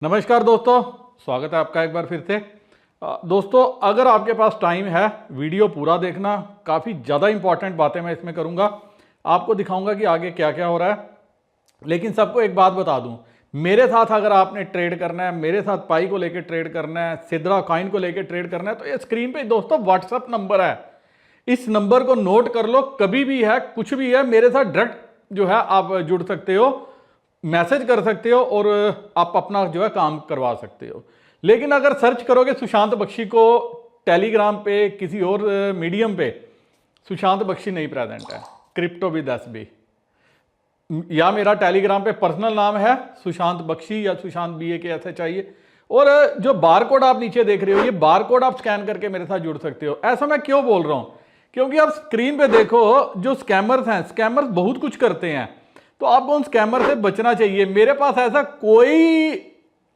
नमस्कार दोस्तों, स्वागत है आपका एक बार फिर से। दोस्तों, अगर आपके पास टाइम है वीडियो पूरा देखना, काफ़ी ज़्यादा इंपॉर्टेंट बातें मैं इसमें करूँगा। आपको दिखाऊंगा कि आगे क्या क्या हो रहा है। लेकिन सबको एक बात बता दूं, मेरे साथ अगर आपने ट्रेड करना है, मेरे साथ पाई को लेकर ट्रेड करना है, सिद्रा कॉइन को लेकर ट्रेड करना है, तो ये स्क्रीन पे दोस्तों व्हाट्सअप नंबर है। इस नंबर को नोट कर लो, कभी भी है कुछ भी है मेरे साथ डायरेक्ट जो है आप जुड़ सकते हो, मैसेज कर सकते हो और आप अपना जो है काम करवा सकते हो। लेकिन अगर सर्च करोगे सुशांत बख्शी को टेलीग्राम पे, किसी और मीडियम पे, सुशांत बख्शी नहीं प्रेजेंट है। क्रिप्टो विद एसबी या मेरा टेलीग्राम पे पर्सनल नाम है सुशांत बख्शी या सुशांत बीए के ऐसे चाहिए। और जो बार कोड आप नीचे देख रहे हो, ये बार कोड आप स्कैन करके मेरे साथ जुड़ सकते हो। ऐसा मैं क्यों बोल रहा हूं? क्योंकि आप स्क्रीन पे देखो, जो स्कैमर्स हैं, स्कैमर्स बहुत कुछ करते हैं, तो आपको उन स्कैमर से बचना चाहिए। मेरे पास ऐसा कोई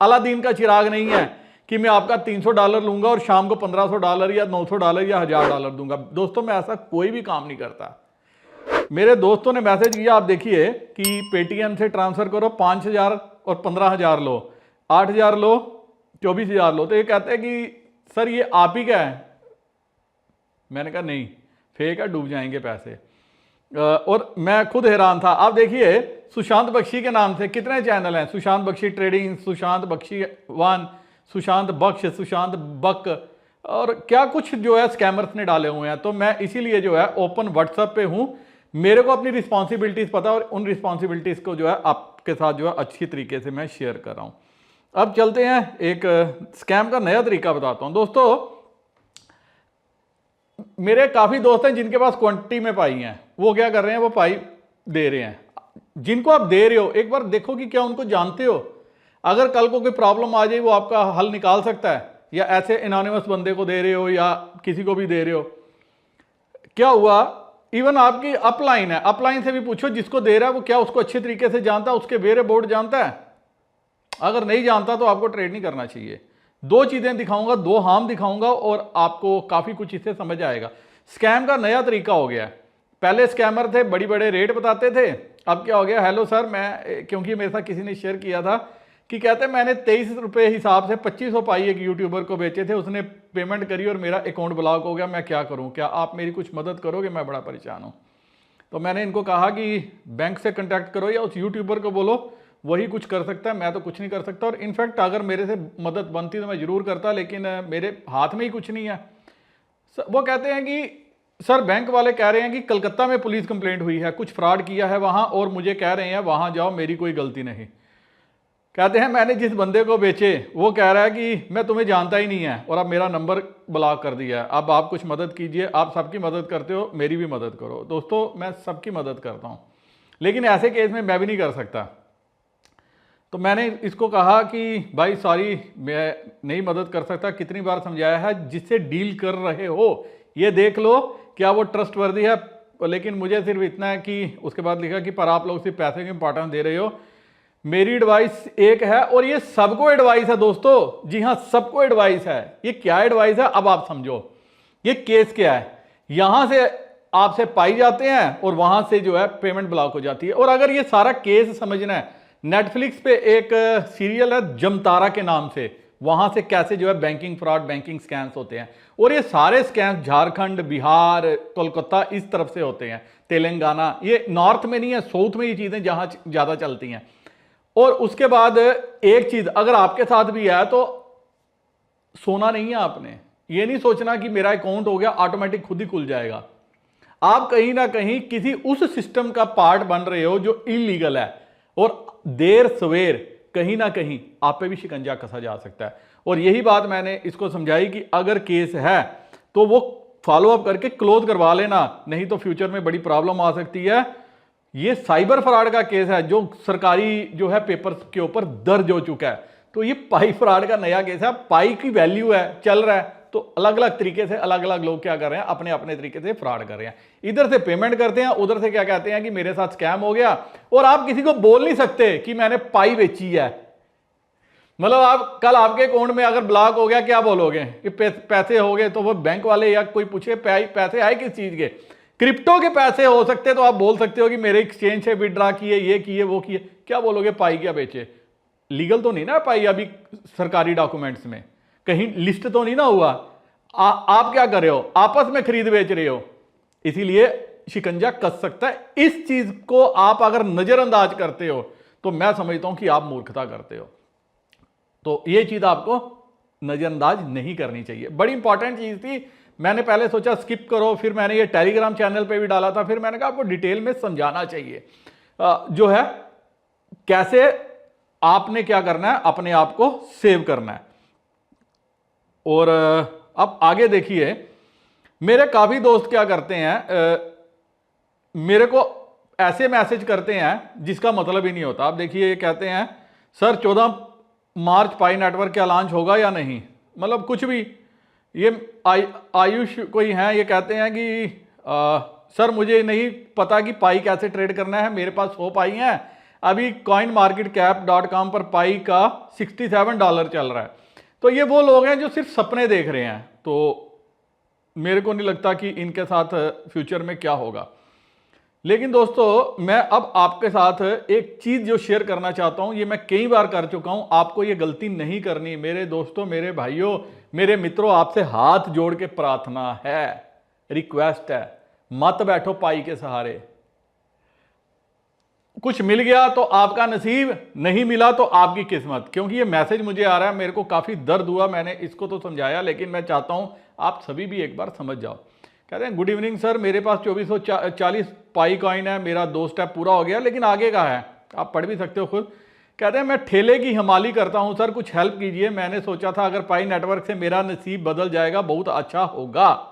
अलादीन का चिराग नहीं है कि मैं आपका $300 लूंगा और शाम को $1500 या $900 या $1000 दूंगा। दोस्तों, मैं ऐसा कोई भी काम नहीं करता। मेरे दोस्तों ने मैसेज किया, आप देखिए कि पेटीएम से ट्रांसफर करो 5000 और 15000 लो, 8000 लो, 24000 लो। तो ये कहते हैं कि सर ये आप ही का है। मैंने कहा नहीं, फेक है, डूब जाएंगे पैसे। और मैं खुद हैरान था। आप देखिए सुशांत बख्शी के नाम से कितने चैनल हैं, सुशांत बख्शी ट्रेडिंग, सुशांत बख्शी वन, सुशांत बख्श, सुशांत बक, और क्या कुछ जो है स्कैमर्स ने डाले हुए हैं। तो मैं इसीलिए जो है ओपन व्हाट्सएप पे हूं। मेरे को अपनी रिस्पॉन्सिबिलिटीज पता है और उन रिस्पॉन्सिबिलिटीज को जो है आपके साथ जो है अच्छी तरीके से मैं शेयर कर रहा हूं। अब चलते हैं, एक स्कैम का नया तरीका बताता हूं। दोस्तों, मेरे काफी दोस्त हैं जिनके पास क्वांटिटी में पाई हैं। वो क्या कर रहे हैं, वो पाई दे रहे हैं। जिनको आप दे रहे हो, एक बार देखो कि क्या उनको जानते हो। अगर कल को कोई प्रॉब्लम आ जाए, वो आपका हल निकाल सकता है। या ऐसे एनोनिमस बंदे को दे रहे हो या किसी को भी दे रहे हो। क्या हुआ, इवन आपकी अपलाइन है, अपलाइन से भी पूछो जिसको दे रहा है वो क्या उसको अच्छे तरीके से जानता है, उसके वेरे बोर्ड जानता है। अगर नहीं जानता तो आपको ट्रेड नहीं करना चाहिए। दो चीजें दिखाऊंगा, दो हार्म दिखाऊंगा और आपको काफी कुछ इससे समझ आएगा। स्कैम का नया तरीका हो गया। पहले स्कैमर थे, बड़ी बड़े रेट बताते थे। अब क्या हो गया, हेलो सर, मैं, क्योंकि मेरे साथ किसी ने शेयर किया था कि कहते मैंने 23 रुपये हिसाब से 2500 पाई एक यूट्यूबर को बेचे थे, उसने पेमेंट करी और मेरा अकाउंट ब्लॉक हो गया, मैं क्या करूं, क्या आप मेरी कुछ मदद करोगे, मैं बड़ा परेशान हूं। तो मैंने इनको कहा कि बैंक से कांटेक्ट करो या उस यूट्यूबर को बोलो, वही कुछ कर सकता है, मैं तो कुछ नहीं कर सकता। और इनफैक्ट अगर मेरे से मदद बनती तो मैं जरूर करता, लेकिन मेरे हाथ में ही कुछ नहीं है। वो कहते हैं कि सर बैंक वाले कह रहे हैं कि कलकत्ता में पुलिस कंप्लेंट हुई है, कुछ फ्रॉड किया है वहां, और मुझे कह रहे हैं वहां जाओ, मेरी कोई गलती नहीं। कहते हैं मैंने जिस बंदे को बेचे वो कह रहा है कि मैं तुम्हें जानता ही नहीं है और अब मेरा नंबर ब्लॉक कर दिया है, अब आप कुछ मदद कीजिए, आप सबकी मदद करते हो, मेरी भी मदद करो। दोस्तों, मैं सबकी मदद करता हूं, लेकिन ऐसे केस में मैं भी नहीं कर सकता। तो मैंने इसको कहा कि भाई सॉरी, मैं नहीं मदद कर सकता। कितनी बार समझाया है, जिससे डील कर रहे हो ये देख लो क्या वो ट्रस्टवर्दी है। लेकिन मुझे सिर्फ इतना है कि उसके बाद लिखा कि पर आप लोग सिर्फ पैसे की इंपॉर्टेंस दे रहे हो। मेरी एडवाइस एक है, और ये सबको एडवाइस है दोस्तों, जी हाँ सबको एडवाइस है। ये क्या एडवाइस है अब आप समझो। ये केस क्या है, यहां से आपसे पाई जाते हैं और वहां से जो है पेमेंट ब्लॉक हो जाती है। और अगर ये सारा केस समझना है, नेटफ्लिक्स पे एक सीरियल है जमतारा के नाम से, वहां से कैसे जो है बैंकिंग फ्रॉड, बैंकिंग स्कैम्स होते हैं। और ये सारे स्कैम्स झारखंड, बिहार, कोलकाता इस तरफ से होते हैं, तेलंगाना, ये नॉर्थ में नहीं है, साउथ में ये चीजें जहां ज्यादा चलती हैं। और उसके बाद एक चीज अगर आपके साथ भी है तो सोना नहीं है आपने। ये नहीं सोचना कि मेरा अकाउंट हो गया ऑटोमेटिक खुद ही खुल जाएगा। आप कहीं ना कहीं किसी उस सिस्टम का पार्ट बन रहे हो जो इलीगल है, और देर सवेर कहीं ना कहीं आप पे भी शिकंजा कसा जा सकता है। और यही बात मैंने इसको समझाई कि अगर केस है तो वो फॉलो अप करके क्लोज करवा लेना, नहीं तो फ्यूचर में बड़ी प्रॉब्लम आ सकती है। ये साइबर फ्रॉड का केस है जो सरकारी जो है पेपर्स के ऊपर दर्ज हो चुका है। तो ये पाई फ्रॉड का नया केस है। पाई की वैल्यू है, चल रहा है, तो अलग अलग तरीके से अलग अलग लोग क्या कर रहे हैं, अपने अपने तरीके से फ्रॉड कर रहे हैं। इधर से पेमेंट करते हैं, उधर से क्या कहते हैं कि मेरे साथ स्कैम हो गया। और आप किसी को बोल नहीं सकते कि मैंने पाई बेची है। मतलब आप कल आपके अकाउंट में अगर ब्लॉक हो गया, क्या बोलोगे कि पैसे हो गए, तो वो बैंक वाले या कोई पूछे पैसे आए किस चीज के, क्रिप्टो के पैसे हो सकते, तो आप बोल सकते हो कि मेरे एक्सचेंज से विड्रॉ किए, ये किए, वो किए। क्या बोलोगे, पाई क्या बेचे। लीगल तो नहीं ना पाई अभी सरकारी डॉक्यूमेंट्स में, कहीं लिस्ट तो नहीं ना हुआ। आप क्या कर रहे हो, आपस में खरीद बेच रहे हो, इसीलिए शिकंजा कस सकता है। इस चीज को आप अगर नजरअंदाज करते हो तो मैं समझता हूं कि आप मूर्खता करते हो। तो ये चीज आपको नजरअंदाज नहीं करनी चाहिए, बड़ी इंपॉर्टेंट चीज थी। मैंने पहले सोचा स्किप करो, फिर मैंने ये टेलीग्राम चैनल पे भी डाला था, फिर मैंने कहा आपको डिटेल में समझाना चाहिए जो है कैसे आपने क्या करना है, अपने आप को सेव करना है। और अब आगे देखिए, मेरे काफी दोस्त क्या करते हैं, मेरे को ऐसे मैसेज करते हैं जिसका मतलब ही नहीं होता। आप देखिए, ये कहते हैं सर 14 मार्च पाई नेटवर्क क्या लॉन्च होगा या नहीं, मतलब कुछ भी। ये आयुष कोई हैं, ये कहते हैं कि सर मुझे नहीं पता कि पाई कैसे ट्रेड करना है, मेरे पास 100 पाई हैं, अभी coinmarketcap.com पर पाई का $67 चल रहा है। तो ये वो लोग हैं जो सिर्फ सपने देख रहे हैं, तो मेरे को नहीं लगता कि इनके साथ फ्यूचर में क्या होगा। लेकिन दोस्तों, मैं अब आपके साथ एक चीज जो शेयर करना चाहता हूं, ये मैं कई बार कर चुका हूं, आपको ये गलती नहीं करनी। मेरे दोस्तों, मेरे भाइयों, मेरे मित्रों, आपसे हाथ जोड़ के प्रार्थना है, रिक्वेस्ट है, मत बैठो पाई के सहारे। कुछ मिल गया तो आपका नसीब, नहीं मिला तो आपकी किस्मत। क्योंकि ये मैसेज मुझे आ रहा है, मेरे को काफी दर्द हुआ, मैंने इसको तो समझाया, लेकिन मैं चाहता हूं आप सभी भी एक बार समझ जाओ। कहते हैं गुड इवनिंग सर, मेरे पास 2440 पाई कॉइन है, मेरा 2 स्टेप पूरा हो गया, लेकिन आगे का है, आप पढ़ भी सकते हो खुद। कहते हैं मैं ठेले की हमाली करता हूं सर, कुछ हेल्प कीजिए। मैंने सोचा था अगर पाई नेटवर्क से मेरा नसीब बदल जाएगा, बहुत अच्छा होगा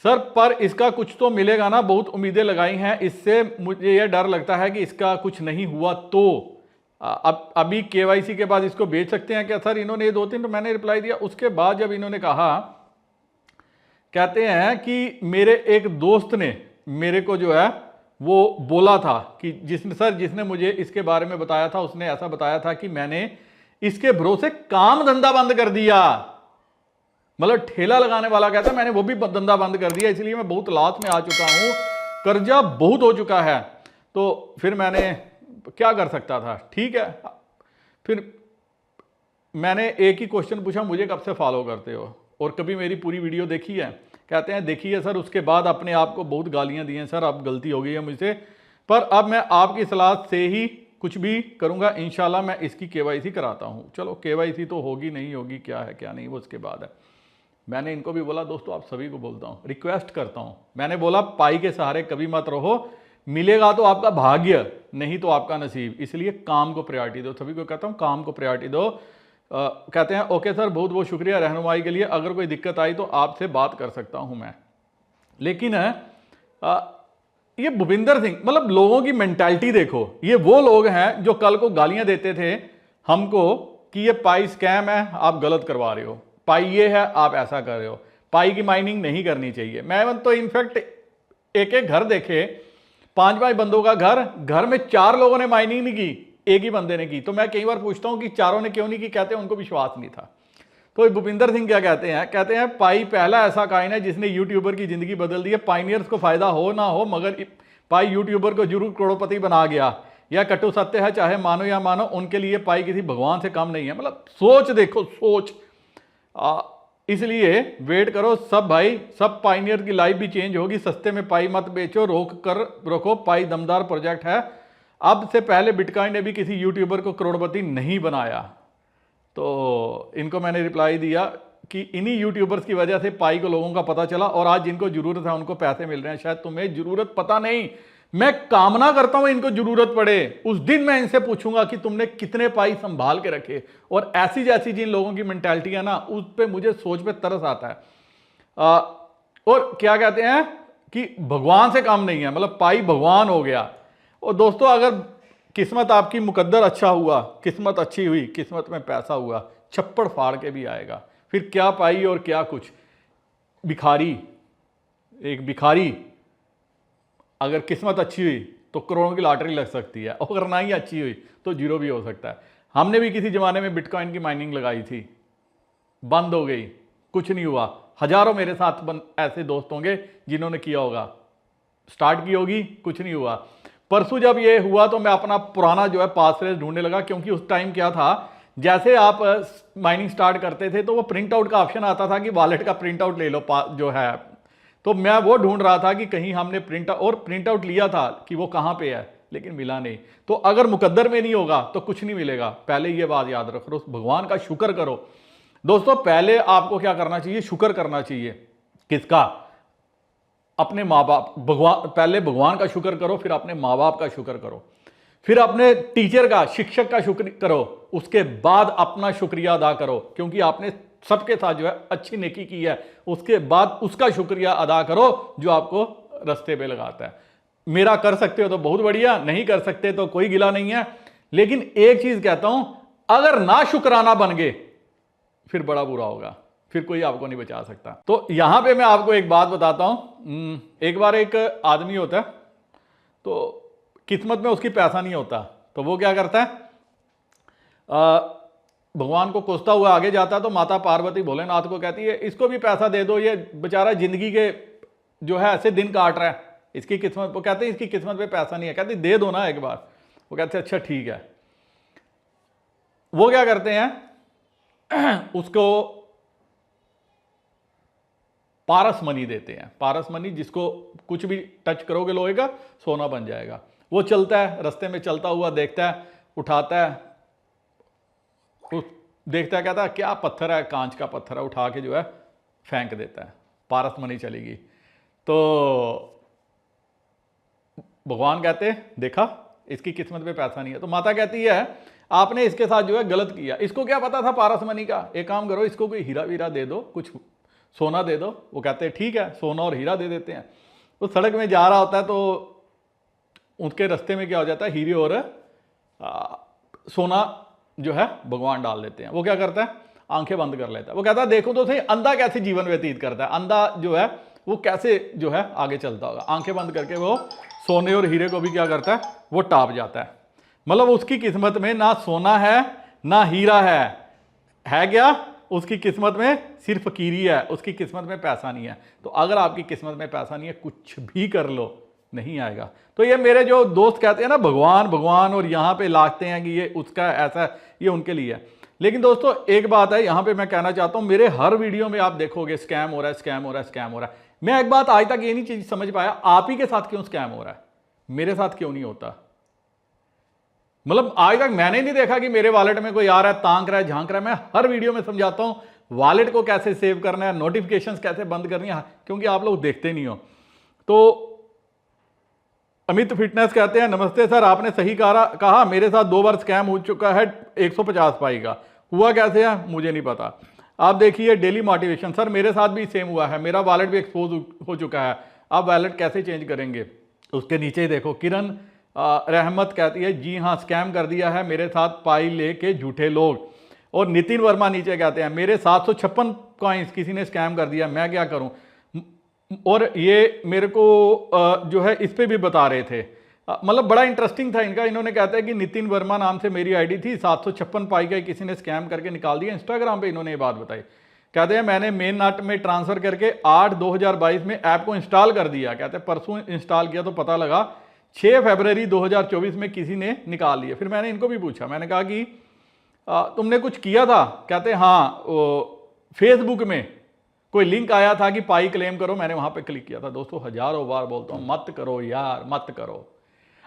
सर, पर इसका कुछ तो मिलेगा ना, बहुत उम्मीदें लगाई हैं, इससे मुझे यह डर लगता है कि इसका कुछ नहीं हुआ तो अब अभी केवाईसी के बाद इसको बेच सकते हैं क्या सर? इन्होंने ये 2-3 तो मैंने रिप्लाई दिया। उसके बाद जब इन्होंने कहा, कहते हैं कि मेरे एक दोस्त ने मेरे को जो है वो बोला था कि जिसने मुझे इसके बारे में बताया था, उसने ऐसा बताया था कि मैंने इसके भरोसे काम धंधा बंद कर दिया। मतलब ठेला लगाने वाला कहता है मैंने वो भी धंधा बंद कर दिया, इसलिए मैं बहुत लात में आ चुका हूं, कर्जा बहुत हो चुका है। तो फिर मैंने क्या कर सकता था, ठीक है। फिर मैंने एक ही क्वेश्चन पूछा, मुझे कब से फॉलो करते हो और कभी मेरी पूरी वीडियो देखी है? कहते हैं देखी है सर। उसके बाद अपने आप को बहुत गालियां दी हैं, सर अब गलती हो गई है मुझसे, पर अब मैं आपकी सलाह से ही कुछ भी करूंगा, इंशाल्लाह मैं इसकी केवाईसी कराता हूं। चलो केवाईसी तो होगी नहीं होगी, क्या है क्या नहीं वो उसके बाद है। मैंने इनको भी बोला, दोस्तों आप सभी को बोलता हूं, रिक्वेस्ट करता हूं, मैंने बोला पाई के सहारे कभी मत रहो, मिलेगा तो आपका भाग्य, नहीं तो आपका नसीब, इसलिए काम को प्रायोरिटी दो। सभी को कहता हूं काम को प्रायोरिटी दो। कहते हैं ओके सर, बहुत बहुत शुक्रिया रहनुमाई के लिए, अगर कोई दिक्कत आई तो आपसे बात कर सकता हूं मैं। लेकिन ये भूपिंदर सिंह, मतलब लोगों की मेंटालिटी देखो, ये वो लोग हैं जो कल को गालियां देते थे हमको कि ये पाई स्कैम है, आप गलत करवा रहे हो, पाई ये है, आप ऐसा कर रहे हो, पाई की माइनिंग नहीं करनी चाहिए। मैं तो इनफैक्ट एक एक घर देखे, 5-5 बंदों का घर में 4 लोगों ने माइनिंग नहीं की, एक ही बंदे ने की। तो मैं कई बार पूछता हूं कि चारों ने क्यों नहीं की? कहते हैं उनको विश्वास नहीं था। तो भूपिंदर सिंह क्या कहते हैं? कहते हैं पाई पहला ऐसा कॉइन है जिसने यूट्यूबर की जिंदगी बदल दी है। पाइनियर्स को फायदा हो ना हो, मगर पाई यूट्यूबर को जरूर करोड़पति बना गया। यह कटु सत्य है, चाहे मानो या मानो, उनके लिए पाई किसी भगवान से कम नहीं है। मतलब सोच देखो, सोच। इसलिए वेट करो सब भाई, सब पाइनियर की लाइफ भी चेंज होगी। सस्ते में पाई मत बेचो, रोक कर रखो, पाई दमदार प्रोजेक्ट है। अब से पहले बिटकॉइन ने भी किसी यूट्यूबर को करोड़पति नहीं बनाया। तो इनको मैंने रिप्लाई दिया कि इन्हीं यूट्यूबर्स की वजह से पाई को लोगों का पता चला, और आज जिनको जरूरत है उनको पैसे मिल रहे हैं। शायद तुम्हें जरूरत पता नहीं, मैं कामना करता हूं इनको जरूरत पड़े, उस दिन मैं इनसे पूछूंगा कि तुमने कितने पाई संभाल के रखे। और ऐसी जैसी जिन लोगों की मेंटालिटी है ना, उस पे मुझे सोच पे तरस आता है। और क्या कहते हैं कि भगवान से काम नहीं है, मतलब पाई भगवान हो गया। और दोस्तों, अगर किस्मत आपकी मुकद्दर अच्छा हुआ, किस्मत अच्छी हुई, किस्मत में पैसा हुआ, छप्पड़ फाड़ के भी आएगा। फिर क्या पाई और क्या कुछ। भिखारी, एक भिखारी अगर किस्मत अच्छी हुई तो करोड़ों की लॉटरी लग सकती है, और अगर ना ही अच्छी हुई तो जीरो भी हो सकता है। हमने भी किसी जमाने में बिटकॉइन की माइनिंग लगाई थी, बंद हो गई, कुछ नहीं हुआ। हजारों मेरे साथ ऐसे दोस्त होंगे जिन्होंने किया होगा, स्टार्ट की होगी, कुछ नहीं हुआ। परसों जब ये हुआ तो मैं अपना पुराना जो है पास फ्रेज ढूंढने लगा, क्योंकि उस टाइम क्या था, जैसे आप माइनिंग स्टार्ट करते थे तो वो प्रिंट आउट का ऑप्शन आता था कि वॉलेट का प्रिंट आउट ले लो जो है, तो मैं वो ढूंढ रहा था कि कहीं हमने प्रिंट आउट लिया था कि वो कहाँ पे है, लेकिन मिला नहीं। तो अगर मुकद्दर में नहीं होगा तो कुछ नहीं मिलेगा, पहले ये बात याद रखो, भगवान का शुक्र करो दोस्तों। पहले आपको क्या करना चाहिए, शुक्र करना चाहिए। किसका? अपने माँ बाप। भगवान, पहले भगवान का शुक्र करो, फिर अपने माँ बाप का शुक्र करो, फिर अपने टीचर का, शिक्षक का शुक्र करो, उसके बाद अपना शुक्रिया अदा करो, क्योंकि आपने सबके साथ जो है अच्छी नेकी की है, उसके बाद उसका शुक्रिया अदा करो जो आपको रास्ते पे लगाता है। मेरा कर सकते हो तो बहुत बढ़िया, नहीं कर सकते तो कोई गिला नहीं है। लेकिन एक चीज कहता हूं, अगर ना शुक्राना बन गए फिर बड़ा बुरा होगा, फिर कोई आपको नहीं बचा सकता। तो यहां पे मैं आपको एक बात बताता हूं। एक बार एक आदमी होता है, तो किस्मत में उसकी पैसा नहीं होता, तो वो क्या करता है, भगवान को कोसता हुआ आगे जाता है। तो माता पार्वती भोलेनाथ को कहती है इसको भी पैसा दे दो, ये बेचारा जिंदगी के जो है ऐसे दिन काट रहा है, इसकी किस्मत, वो कहते हैं इसकी किस्मत पे पैसा नहीं है, कहते दे दो ना एक बार। वो कहते हैं अच्छा ठीक है। वो क्या करते हैं, उसको पारस मनी देते हैं। पारस मनी, जिसको कुछ भी टच करोगे लोहे का सोना बन जाएगा। वो चलता है, रास्ते में चलता हुआ देखता है, उठाता है, देखता है, कहता है क्या पत्थर है, कांच का पत्थर है, उठा के जो है फेंक देता है, पारस मनी चलेगी। तो भगवान कहते हैं देखा इसकी किस्मत पे पैसा नहीं है। तो माता कहती है आपने इसके साथ जो है गलत किया, इसको क्या पता था पारस मनी का, एक काम करो इसको कोई हीरा वीरा दे दो, कुछ सोना दे दो। वो कहते हैं ठीक है, सोना और हीरा दे देते हैं। तो सड़क में जा रहा होता है, तो उनके रास्ते में क्या हो जाता है, हीरे और सोना जो है भगवान डाल देते हैं। वो क्या करता है, आंखें बंद कर लेता है। वो कहता है देखो तो सही अंधा कैसे जीवन व्यतीत करता है, अंधा जो है वो कैसे जो है आगे चलता होगा। आंखें बंद करके वो सोने और हीरे को भी क्या करता है, वो टाप जाता है। मतलब उसकी किस्मत में ना सोना है ना हीरा है क्या, उसकी किस्मत में सिर्फ फकीरी है, उसकी किस्मत में पैसा नहीं है। तो अगर आपकी किस्मत में पैसा नहीं है, कुछ भी कर लो नहीं आएगा। तो ये मेरे जो दोस्त कहते हैं ना भगवान भगवान, और यहाँ पे लागते हैं कि ये उसका ऐसा, ये उनके लिए है। लेकिन दोस्तों एक बात है यहाँ पे मैं कहना चाहता हूँ, मेरे हर वीडियो में आप देखोगे स्कैम हो रहा है, स्कैम हो रहा है, स्कैम हो रहा है। मैं एक बात आज तक ये नहीं चीज समझ पाया, आप ही के साथ क्यों स्कैम हो रहा है, मेरे साथ क्यों नहीं होता। मतलब आज तक मैंने नहीं देखा कि मेरे वॉलेट में कोई आ रहा है, तांक रहा है, झांक रहा है। मैं हर वीडियो में समझाता हूं वॉलेट को कैसे सेव करना है, नोटिफिकेशंस कैसे बंद करनी है, क्योंकि आप लोग देखते नहीं हो। तो अमित फिटनेस कहते हैं नमस्ते सर, आपने सही कहा मेरे साथ 2 बार स्कैम हो चुका है 150 पाई का, हुआ कैसे है मुझे नहीं पता। आप देखिए डेली मोटिवेशन, सर मेरे साथ भी सेम हुआ है, मेरा वॉलेट भी एक्सपोज हो चुका है, आप वॉलेट कैसे चेंज करेंगे। उसके नीचे ही देखो किरण रहमत कहती है जी हाँ स्कैम कर दिया है मेरे साथ पाई लेके झूठे लोग। और नितिन वर्मा नीचे कहते हैं मेरे 756 कॉइन्स किसी ने स्कैम कर दिया, मैं क्या करूं। और ये मेरे को जो है इस पे भी बता रहे थे, मतलब बड़ा इंटरेस्टिंग था इनका। इन्होंने कहता है कि नितिन वर्मा नाम से मेरी आईडी थी, 756 पाई का किसी ने स्कैम करके निकाल दिया। इंस्टाग्राम पे इन्होंने ये बात बताई। कहते हैं मैंने मेन नट में ट्रांसफर करके 8/2022 में ऐप को इंस्टॉल कर दिया। कहते हैं परसों इंस्टॉल किया तो पता लगा 6 फरवरी 2024 में किसी ने निकाल लिया। फिर मैंने इनको भी पूछा, मैंने कहा कि तुमने कुछ किया था। कहते हाँ फेसबुक में कोई लिंक आया था कि पाई क्लेम करो, मैंने वहां पे क्लिक किया था। दोस्तों हजारों बार बोलता हूं मत करो यार, मत करो।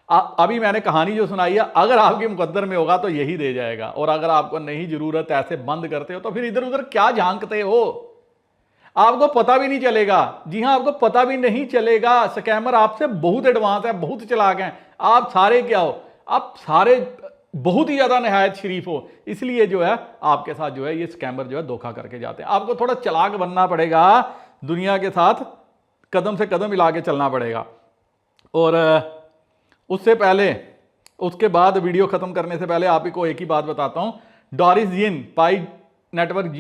अभी मैंने कहानी जो सुनाई है, अगर आपके मुकद्दर में होगा तो यही दे जाएगा, और अगर आपको नहीं जरूरत ऐसे बंद करते हो तो फिर इधर उधर क्या झांकते हो, आपको पता भी नहीं चलेगा। जी हां, आपको पता भी नहीं चलेगा। स्कैमर आपसे बहुत एडवांस है, बहुत चालाक हैं। आप सारे क्या हो, आप सारे बहुत ही ज्यादा निहायत शरीफ हो, इसलिए जो है आपके साथ जो है ये स्कैमर जो है धोखा करके जाते हैं। आपको थोड़ा चालाक बनना पड़ेगा, दुनिया के साथ कदम से कदम मिला के चलना पड़ेगा। और उससे पहले, उसके बाद वीडियो खत्म करने से पहले आप ही को एक ही बात बताता हूं। डॉरिस जिन पाई नेटवर्क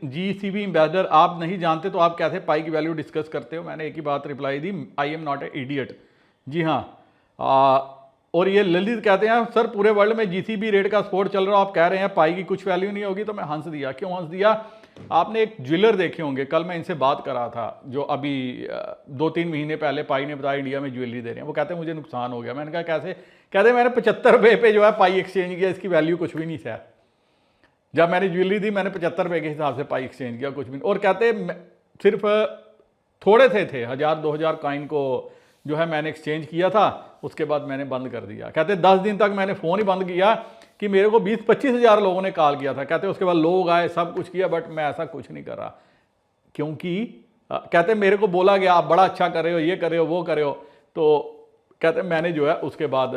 जीसीबी एम्बेसडर, आप नहीं जानते तो आप कैसे पाई की वैल्यू डिस्कस करते हो। मैंने एक ही बात रिप्लाई दी, I am not a idiot. जी हाँ, और ये ललित कहते हैं सर पूरे वर्ल्ड में जीसीबी रेट का स्पोर्ट चल रहा है, आप कह रहे हैं पाई की कुछ वैल्यू नहीं होगी। तो मैं हंस दिया। क्यों हंस दिया? आपने एक ज्वेलर देखे होंगे, कल मैं इनसे बात कर रहा था, जो अभी 2-3 महीने पहले पाई ने बताया इंडिया में ज्वेलरी दे रहे हैं। वो कहते हैं मुझे नुकसान हो गया। मैंने कहा कैसे? कहते मैंने 75 रुपये पे जो है पाई एक्सचेंज किया, इसकी वैल्यू कुछ भी नहीं है। जब मैंने ज्वेलरी दी मैंने 75 रुपये के हिसाब से पाई एक्सचेंज किया, कुछ भी नहीं। और कहते सिर्फ थोड़े से 1000-2000 कॉइन को जो है मैंने एक्सचेंज किया था, उसके बाद मैंने बंद कर दिया। कहते 10 दिन तक मैंने फ़ोन ही बंद किया कि मेरे को 20-25 हज़ार लोगों ने कॉल किया था। कहते उसके बाद लोग आए, सब कुछ किया, बट मैं ऐसा कुछ नहीं कर रहा, क्योंकि कहते मेरे को बोला गया आप बड़ा अच्छा कर रहे हो, ये कर रहे हो, वो कर रहे हो। तो कहते मैंने जो है उसके बाद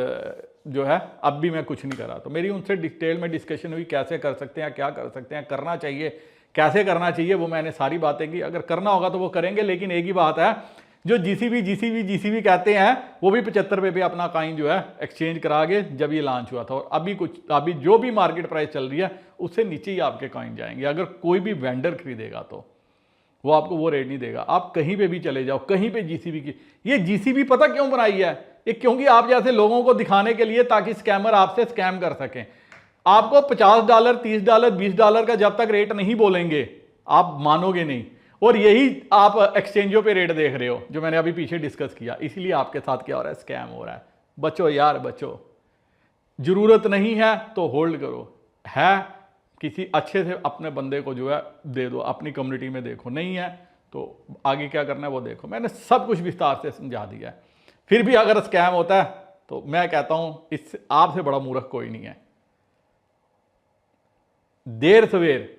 जो है अब भी मैं कुछ नहीं कर रहा। तो मेरी उनसे डिटेल में डिस्कशन हुई, कैसे कर सकते हैं, क्या कर सकते हैं, करना चाहिए, कैसे करना चाहिए, वो मैंने सारी बातें की। अगर करना होगा तो वो करेंगे। लेकिन एक ही बात है, जो जीसीबी कहते हैं वो भी 75 रुपये पे अपना कॉइन जो है एक्सचेंज करा के जब ये लॉन्च हुआ था, और अभी जो भी मार्केट प्राइस चल रही है उससे नीचे ही आपके कॉइन जाएंगे। अगर कोई भी वेंडर खरीदेगा तो वो आपको वो रेट नहीं देगा। आप कहीं पे भी चले जाओ, कहीं पे जीसीबी की, ये जीसीबी पता क्यों बनाई है? ये क्योंकि आप जैसे लोगों को दिखाने के लिए, ताकि स्कैमर आपसे स्कैम कर सकें। आपको $50, $30, $20 का जब तक रेट नहीं बोलेंगे आप मानोगे नहीं। और यही आप एक्सचेंजों पे रेट देख रहे हो, जो मैंने अभी पीछे डिस्कस किया। इसीलिए आपके साथ क्या हो रहा है? स्कैम हो रहा है। बचो यार बचो। जरूरत नहीं है तो होल्ड करो, है किसी अच्छे से अपने बंदे को जो है दे दो, अपनी कम्युनिटी में देखो। नहीं है तो आगे क्या करना है वो देखो। मैंने सब कुछ विस्तार से समझा दिया है। फिर भी अगर स्कैम होता है तो मैं कहता हूं इस आपसे बड़ा मूर्ख कोई नहीं है। देर सवेर,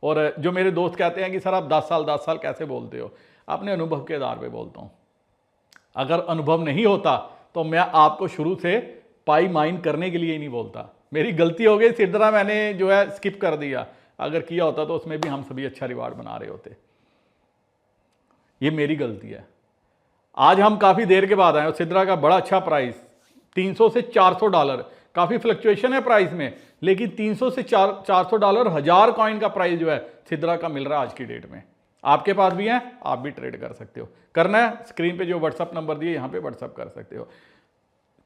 और जो मेरे दोस्त कहते हैं कि सर आप 10 साल कैसे बोलते हो, अपने अनुभव के आधार पे बोलता हूं। अगर अनुभव नहीं होता तो मैं आपको शुरू से पाई माइन करने के लिए ही नहीं बोलता। मेरी गलती हो गई, सिद्धरा मैंने जो है स्किप कर दिया। अगर किया होता तो उसमें भी हम सभी अच्छा रिवार्ड बना रहे होते। ये मेरी गलती है। आज हम काफ़ी देर के बाद आए और सिद्धरा का बड़ा अच्छा प्राइस $300 से $400, काफ़ी फ्लक्चुएशन है प्राइस में, लेकिन $300 से $400 1000 कॉइन का प्राइस जो है सिद्धरा का मिल रहा है आज की डेट में। आपके पास भी है, आप भी ट्रेड कर सकते हो। करना है स्क्रीन पे जो व्हाट्सअप नंबर दिए यहाँ पे व्हाट्सअप कर सकते हो।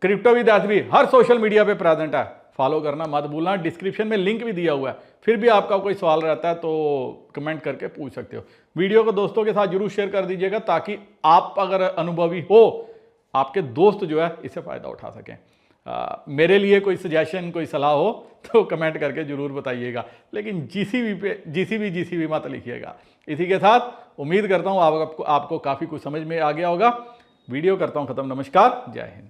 Crypto with SB her social media पे प्रेजेंट है, फॉलो करना मत भूलना। डिस्क्रिप्शन में लिंक भी दिया हुआ है। फिर भी आपका कोई सवाल रहता है तो कमेंट करके पूछ सकते हो। वीडियो को दोस्तों के साथ जरूर शेयर कर दीजिएगा, ताकि आप अगर अनुभवी हो, आपके दोस्त जो है इससे फ़ायदा उठा सकें। मेरे लिए कोई सजेशन, कोई सलाह हो तो कमेंट करके जरूर बताइएगा, लेकिन जीसीबी मत लिखिएगा। इसी के साथ उम्मीद करता हूँ आपको काफ़ी कुछ समझ में आ गया होगा। वीडियो करता हूँ ख़त्म। नमस्कार, जय हिंद।